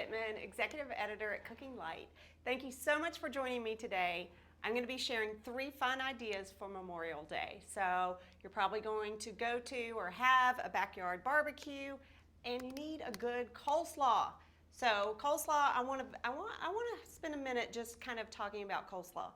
Pittman, Executive Editor at Cooking Light. Thank you so much for joining me today. I'm going to be sharing 3 fun ideas for Memorial Day. So you're probably going to go to or have a backyard barbecue, and you need a good coleslaw. So coleslaw, I want to spend a minute just kind of talking about coleslaw.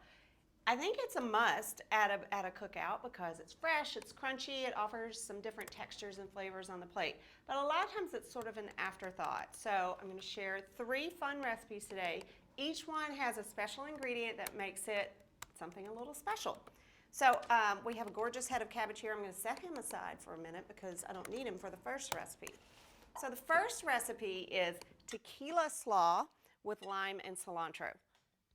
I think it's a must at a cookout because it's fresh, it's crunchy, it offers some different textures and flavors on the plate. But a lot of times it's sort of an afterthought. So I'm going to share 3 fun recipes today. Each one has a special ingredient that makes it something a little special. So we have a gorgeous head of cabbage here. I'm going to set him aside for a minute because I don't need him for the first recipe. So the first recipe is Tequila Slaw with lime and cilantro.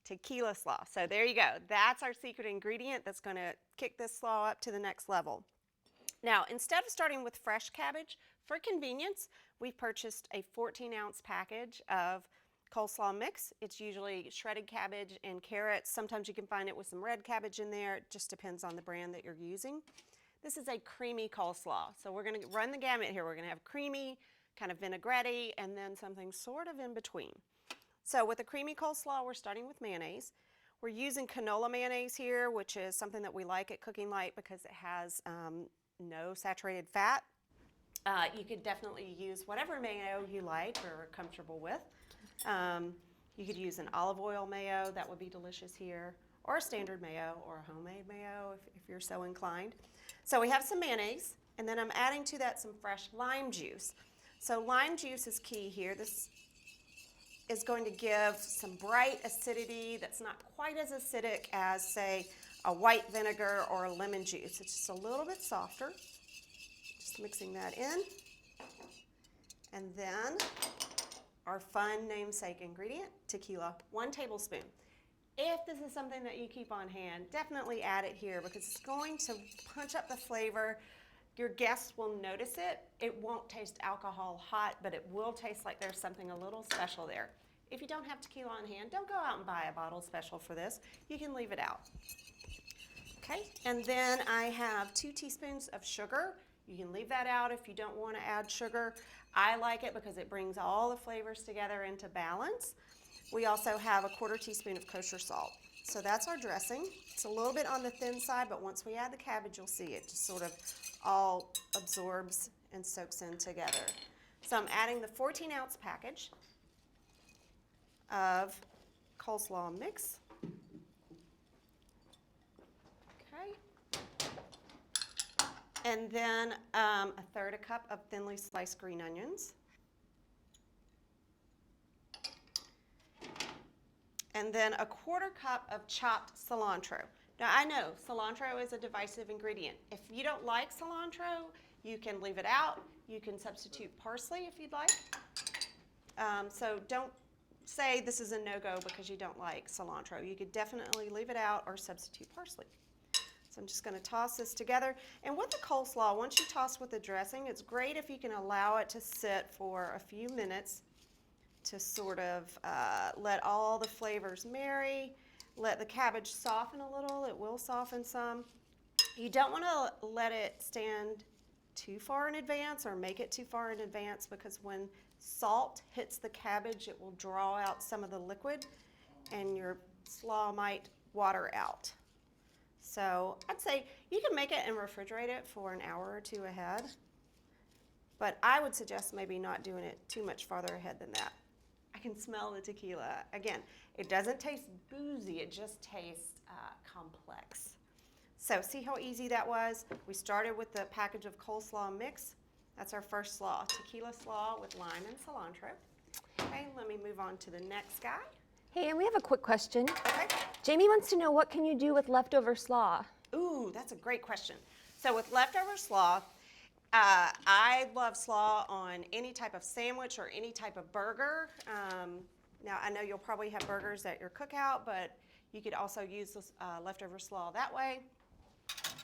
Tequila Slaw. So there you go. That's our secret ingredient that's going to kick this slaw up to the next level. Now, instead of starting with fresh cabbage, for convenience, we've purchased a 14-ounce package of coleslaw mix. It's usually shredded cabbage and carrots. Sometimes you can find it with some red cabbage in there. It just depends on the brand that you're using. This is a creamy coleslaw. So we're going to run the gamut here. We're going to have creamy, kind of vinaigrette, and then something sort of in between. So with a creamy coleslaw, we're starting with mayonnaise. We're using canola mayonnaise here, which is something that we like at Cooking Light because it has no saturated fat. You could definitely use whatever mayo you like or are comfortable with. You could use an olive oil mayo, that would be delicious here, or a standard mayo or a homemade mayo if you're so inclined. So we have some mayonnaise, and then I'm adding to that some fresh lime juice. So lime juice is key here. This is going to give some bright acidity that's not quite as acidic as, say, a white vinegar or a lemon juice. It's just a little bit softer. Just mixing that in. And then our fun namesake ingredient, tequila, 1 tablespoon. If this is something that you keep on hand, definitely add it here because it's going to punch up the flavor. Your guests will notice it. It won't taste alcohol hot, but it will taste like there's something a little special there. If you don't have tequila on hand, don't go out and buy a bottle special for this. You can leave it out. Okay, and then I have 2 teaspoons of sugar. You can leave that out if you don't want to add sugar. I like it because it brings all the flavors together into balance. We also have a 1/4 teaspoon of kosher salt. So that's our dressing. It's a little bit on the thin side, but once we add the cabbage, you'll see it just sort of all absorbs and soaks in together. So I'm adding the 14-ounce package of coleslaw mix. Okay. And then 1/3 cup of thinly sliced green onions. And then a 1/4 cup of chopped cilantro. Now I know cilantro is a divisive ingredient. If you don't like cilantro, you can leave it out. You can substitute parsley if you'd like. So don't say this is a no-go because you don't like cilantro. You could definitely leave it out or substitute parsley. So I'm just going to toss this together. And with the coleslaw, once you toss with the dressing, it's great if you can allow it to sit for a few minutes to sort of let all the flavors marry, let the cabbage soften a little. It will soften some. You don't want to let it stand too far in advance or make it too far in advance because when salt hits the cabbage, it will draw out some of the liquid and your slaw might water out. So I'd say you can make it and refrigerate it for an hour or 2 ahead, but I would suggest maybe not doing it too much farther ahead than that. I can smell the tequila. Again, it doesn't taste boozy, it just tastes complex. So see how easy that was? We started with the package of coleslaw mix. That's our first slaw, Tequila Slaw with lime and cilantro. Okay, let me move on to the next guy. Hey, and we have a quick question. Okay. Jamie wants to know, what can you do with leftover slaw? Ooh, that's a great question. So with leftover slaw, I love slaw on any type of sandwich or any type of burger. Now, I know you'll probably have burgers at your cookout, but you could also use this leftover slaw that way.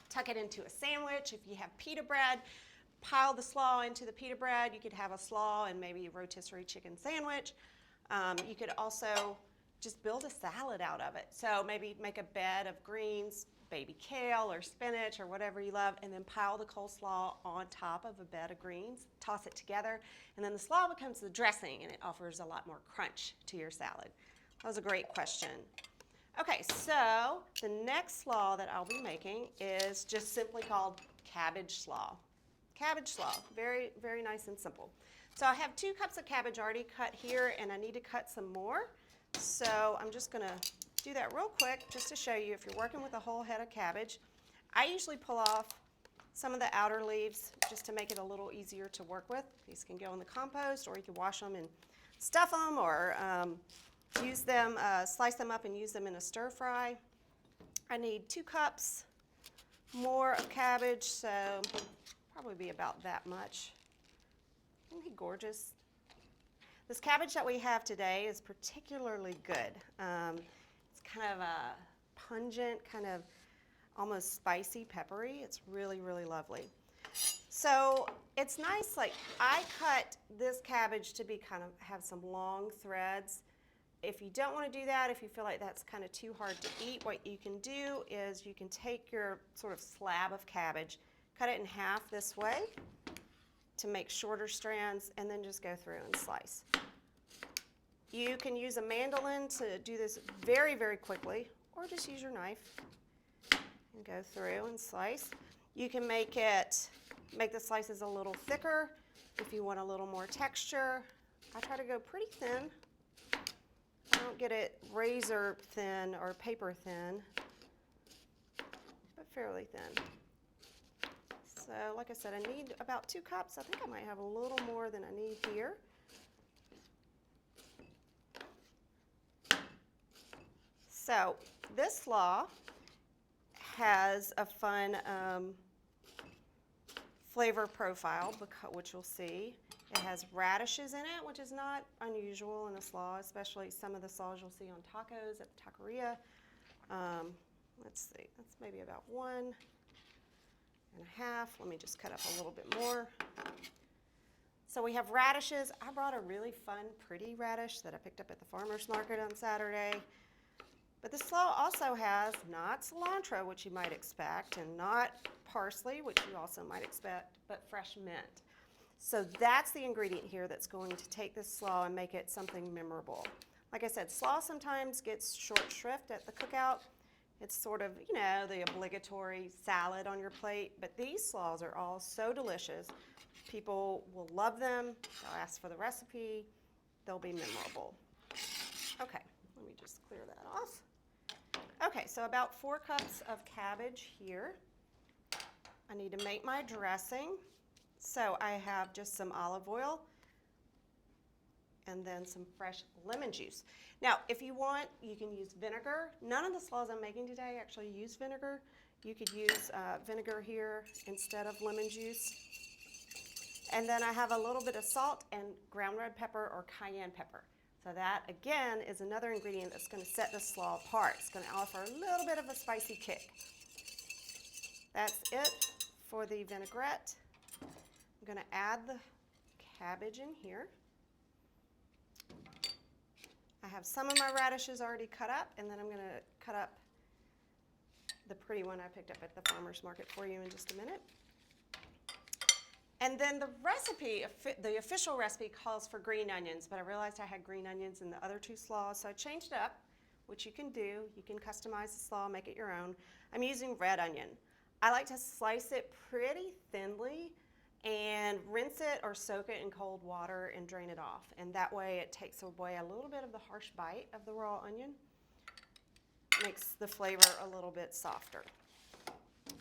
Tuck it into a sandwich. If you have pita bread, pile the slaw into the pita bread. You could have a slaw and maybe a rotisserie chicken sandwich. You could also just build a salad out of it. So maybe make a bed of greens, baby kale or spinach or whatever you love, and then pile the coleslaw on top of a bed of greens, toss it together, and then the slaw becomes the dressing and it offers a lot more crunch to your salad. That was a great question. Okay, so the next slaw that I'll be making is just simply called Cabbage Slaw. Cabbage Slaw, very, very nice and simple. So I have 2 cups of cabbage already cut here, and I need to cut some more. So I'm just gonna do that real quick just to show you if you're working with a whole head of cabbage. I usually pull off some of the outer leaves just to make it a little easier to work with. These can go in the compost, or you can wash them and stuff them, or use them, slice them up and use them in a stir fry. I need 2 cups more of cabbage, so probably be about that much. Isn't he gorgeous? This cabbage that we have today is particularly good. It's kind of a pungent, kind of almost spicy, peppery. It's really, really lovely. So it's nice, like I cut this cabbage to be kind of have some long threads. If you don't want to do that, if you feel like that's kind of too hard to eat, what you can do is you can take your sort of slab of cabbage, cut it in half this way to make shorter strands, and then just go through and slice. You can use a mandolin to do this very, very quickly, or just use your knife and go through and slice. You can make the slices a little thicker if you want a little more texture. I try to go pretty thin. I don't get it razor thin or paper thin, but fairly thin. So like I said, I need about 2 cups. I think I might have a little more than I need here. So this slaw has a fun flavor profile, which you'll see. It has radishes in it, which is not unusual in a slaw, especially some of the slaws you'll see on tacos at the taqueria. Let's see, that's maybe about 1.5. Let me just cut up a little bit more. So we have radishes. I brought a really fun, pretty radish that I picked up at the farmer's market on Saturday. But the slaw also has not cilantro, which you might expect, and not parsley, which you also might expect, but fresh mint. So that's the ingredient here that's going to take this slaw and make it something memorable. Like I said, slaw sometimes gets short shrift at the cookout. It's sort of, you know, the obligatory salad on your plate, but these slaws are all so delicious. People will love them. They'll ask for the recipe. They'll be memorable. Okay, let me just clear that off. Okay, so about 4 cups of cabbage here. I need to make my dressing. So I have just some olive oil and then some fresh lemon juice. Now, if you want, you can use vinegar. None of the slaws I'm making today actually use vinegar. You could use vinegar here instead of lemon juice. And then I have a little bit of salt and ground red pepper or cayenne pepper. So that, again, is another ingredient that's going to set the slaw apart. It's going to offer a little bit of a spicy kick. That's it for the vinaigrette. I'm going to add the cabbage in here. I have some of my radishes already cut up, and then I'm going to cut up the pretty one I picked up at the farmer's market for you in just a minute. And then the recipe, the official recipe calls for green onions, but I realized I had green onions in the other 2 slaws, so I changed it up, which you can do. You can customize the slaw, make it your own. I'm using red onion. I like to slice it pretty thinly and rinse it or soak it in cold water and drain it off. And that way it takes away a little bit of the harsh bite of the raw onion. Makes the flavor a little bit softer.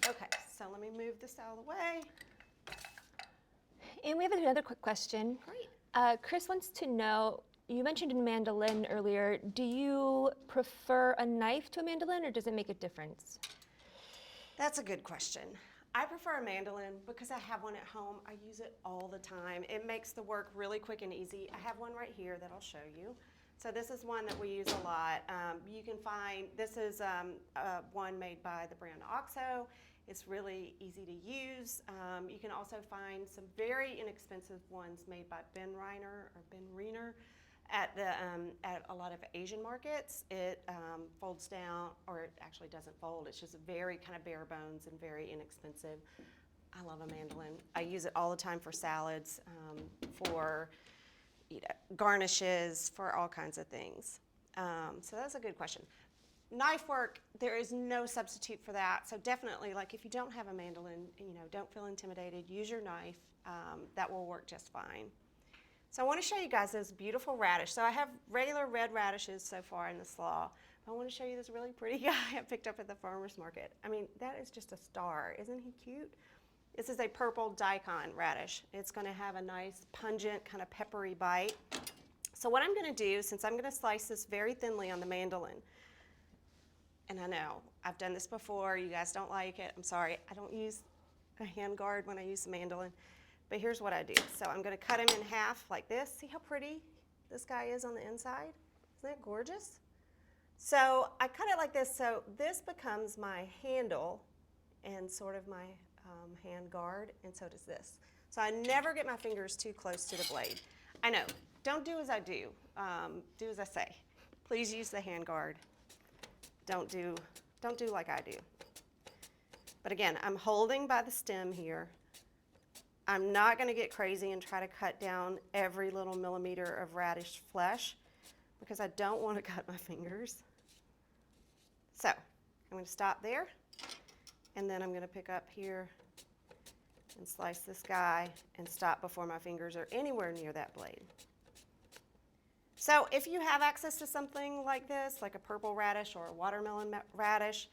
Okay, so let me move this out of the way. And we have another quick question. Great. Chris wants to know, you mentioned a mandolin earlier. Do you prefer a knife to a mandolin, or does it make a difference? That's a good question. I prefer a mandolin because I have one at home. I use it all the time. It makes the work really quick and easy. I have one right here that I'll show you. So this is one that we use a lot. You can find, this is one made by the brand OXO. It's really easy to use. You can also find some very inexpensive ones made by Ben Reiner. at a lot of Asian markets, it folds down, or it actually doesn't fold. It's just very kind of bare bones and very inexpensive. I love a mandolin. I use it all the time for salads, for garnishes, for all kinds of things. So that's a good question. Knife work, there is no substitute for that. So definitely, like if you don't have a mandolin, don't feel intimidated. Use your knife. That will work just fine. So I want to show you guys this beautiful radish. So I have regular red radishes so far in the slaw. I want to show you this really pretty guy I picked up at the farmer's market. I mean, that is just a star. Isn't he cute? This is a purple daikon radish. It's going to have a nice pungent kind of peppery bite. So what I'm going to do, since I'm going to slice this very thinly on the mandolin, and I know I've done this before, you guys don't like it, I'm sorry, I don't use a hand guard when I use the mandolin, but here's what I do. So I'm going to cut him in half like this. See how pretty this guy is on the inside? Isn't that gorgeous? So I cut it like this, so this becomes my handle and sort of my hand guard, and so does this. So I never get my fingers too close to the blade. I know, don't do as I do, do as I say. Please use the hand guard. Don't do like I do. But again, I'm holding by the stem here. I'm not going to get crazy and try to cut down every little millimeter of radish flesh because I don't want to cut my fingers. So I'm going to stop there, and then I'm going to pick up here and slice this guy and stop before my fingers are anywhere near that blade. So if you have access to something like this, like a purple radish or a watermelon radish,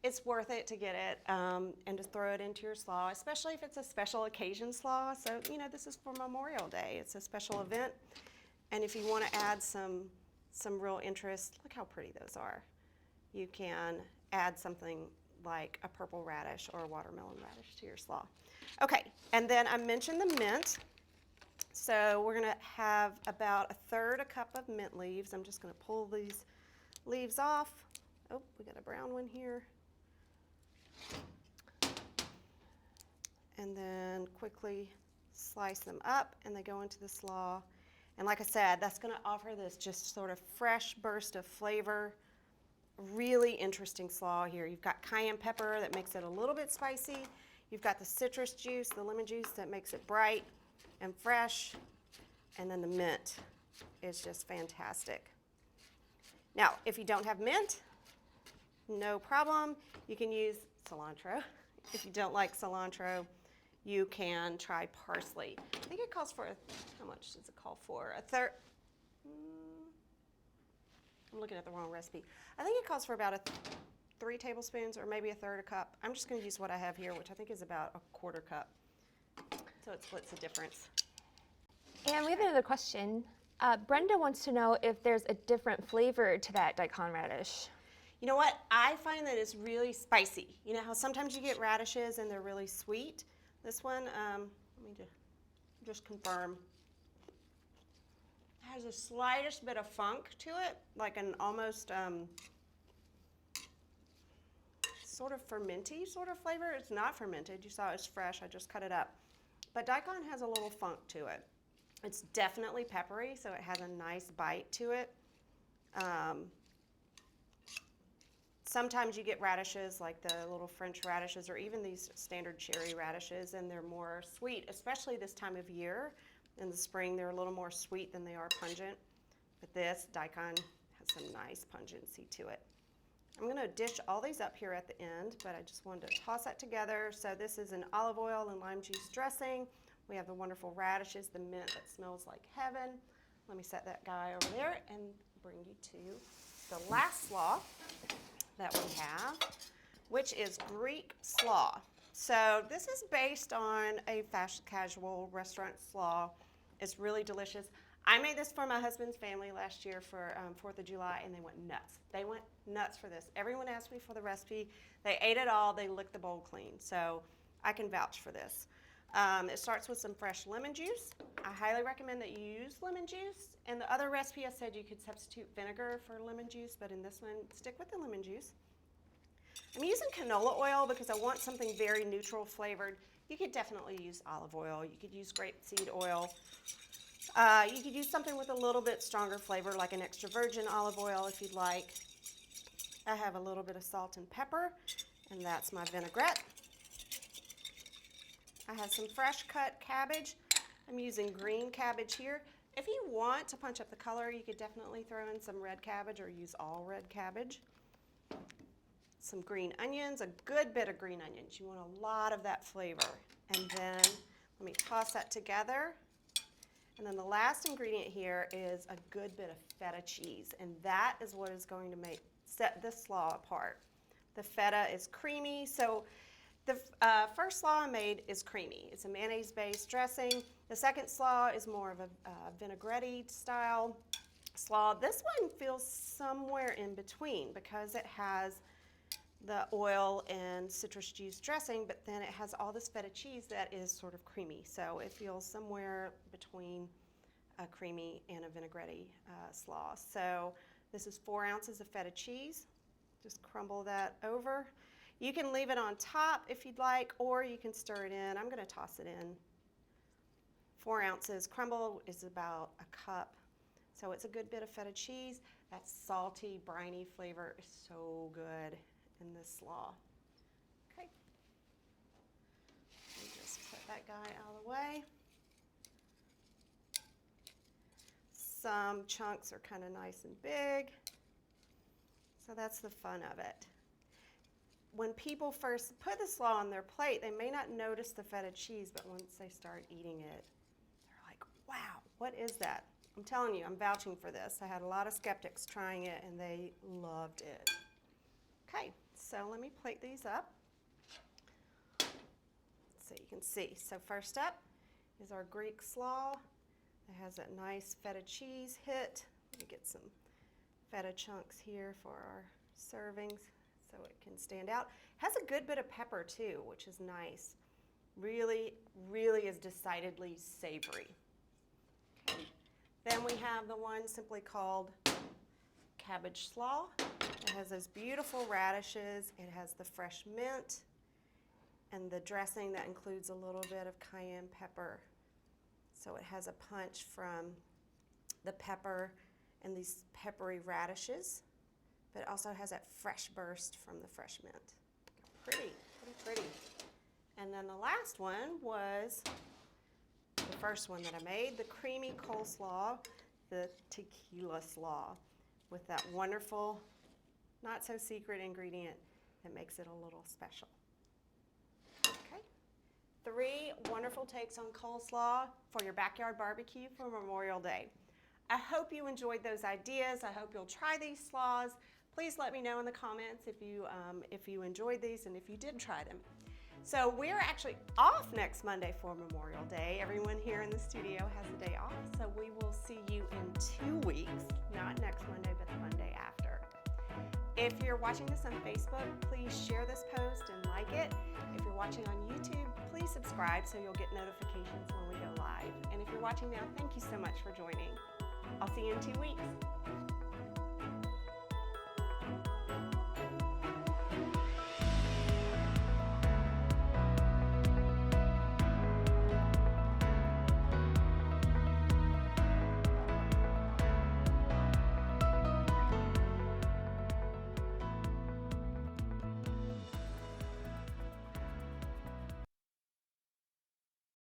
it's worth it to get it and to throw it into your slaw, especially if it's a special occasion slaw. So, this is for Memorial Day. It's a special event. And if you want to add some real interest, look how pretty those are. You can add something like a purple radish or a watermelon radish to your slaw. Okay, and then I mentioned the mint. So we're going to have about 1/3 cup of mint leaves. I'm just going to pull these leaves off. Oh, we got a brown one here. And then quickly slice them up, and they go into the slaw. And like I said, that's going to offer this just sort of fresh burst of flavor. Really interesting slaw here. You've got cayenne pepper that makes it a little bit spicy. You've got the citrus juice, the lemon juice that makes it bright and fresh, and then the mint is just fantastic. Now, if you don't have mint, no problem. You can use cilantro. If you don't like cilantro, you can try parsley. I think it calls for, how much does it call for? 1/3, I'm looking at the wrong recipe. I think it calls for about 3 tablespoons or maybe 1/3 cup. I'm just going to use what I have here, which I think is about 1/4 cup. So it splits the difference. And we have another question. Brenda wants to know if there's a different flavor to that daikon radish. You know what? I find that it's really spicy. You know how sometimes you get radishes and they're really sweet? This one, let me just confirm. It has the slightest bit of funk to it, like an almost sort of fermenty sort of flavor. It's not fermented. You saw it's fresh. I just cut it up. But daikon has a little funk to it. It's definitely peppery, so it has a nice bite to it. Sometimes you get radishes like the little French radishes or even these standard cherry radishes, and they're more sweet, especially this time of year. In the spring, they're a little more sweet than they are pungent. But this daikon has some nice pungency to it. I'm going to dish all these up here at the end, but I just wanted to toss that together. So this is an olive oil and lime juice dressing. We have the wonderful radishes, the mint that smells like heaven. Let me set that guy over there and bring you to the last slaw that we have, which is Greek slaw. So this is based on a fast casual restaurant slaw. It's really delicious. I made this for my husband's family last year for 4th of July, and they went nuts. They went nuts for this. Everyone asked me for the recipe. They ate it all. They licked the bowl clean. So I can vouch for this. It starts with some fresh lemon juice. I highly recommend that you use lemon juice. In the other recipe, I said you could substitute vinegar for lemon juice, but in this one, stick with the lemon juice. I'm using canola oil because I want something very neutral flavored. You could definitely use olive oil. You could use grapeseed oil. You could use something with a little bit stronger flavor, like an extra virgin olive oil if you'd like. I have a little bit of salt and pepper, and that's my vinaigrette. I have some fresh cut cabbage. I'm using green cabbage here. If you want to punch up the color, you could definitely throw in some red cabbage or use all red cabbage. Some green onions, a good bit of green onions. You want a lot of that flavor. And then let me toss that together. And then the last ingredient here is a good bit of feta cheese, and that is what is going to set this slaw apart. The feta is creamy, so the first slaw I made is creamy. It's a mayonnaise-based dressing. The second slaw is more of a vinaigrette style slaw. This one feels somewhere in between because it has the oil and citrus juice dressing, but then it has all this feta cheese that is sort of creamy. So it feels somewhere between a creamy and a vinaigrette slaw. So this is 4 ounces of feta cheese. Just crumble that over. You can leave it on top if you'd like, or you can stir it in. I'm going to toss it in. 4 ounces. Crumble is about a cup. So it's a good bit of feta cheese. That salty, briny flavor is so good in this slaw. Okay. Let me just put that guy out of the way. Some chunks are kind of nice and big. So that's the fun of it. When people first put the slaw on their plate, they may not notice the feta cheese, but once they start eating it, they're like, wow, what is that? I'm telling you, I'm vouching for this. I had a lot of skeptics trying it, and they loved it. Okay, so let me plate these up so you can see. So first up is our Greek slaw. It has that nice feta cheese hit. Let me get some feta chunks here for our servings so it can stand out. It has a good bit of pepper too, which is nice. Really, really is decidedly savory. Okay. Then we have the one simply called Cabbage Slaw. It has those beautiful radishes. It has the fresh mint and the dressing that includes a little bit of cayenne pepper. So it has a punch from the pepper and these peppery radishes, but it also has that fresh burst from the fresh mint. Pretty, pretty, pretty. And then the last one was the first one that I made, the creamy coleslaw, the Tequila Slaw, with that wonderful, not so secret ingredient that makes it a little special. Okay. 3 wonderful takes on coleslaw for your backyard barbecue for Memorial Day. I hope you enjoyed those ideas. I hope you'll try these slaws. Please let me know in the comments if you enjoyed these and if you did try them. So we're actually off next Monday for Memorial Day. Everyone here in the studio has a day off, so we will see you in 2 weeks, not next Monday, but the Monday after. If you're watching this on Facebook, please share this post and like it. If you're watching on YouTube, please subscribe so you'll get notifications when we go live. And if you're watching now, thank you so much for joining. I'll see you in 2 weeks.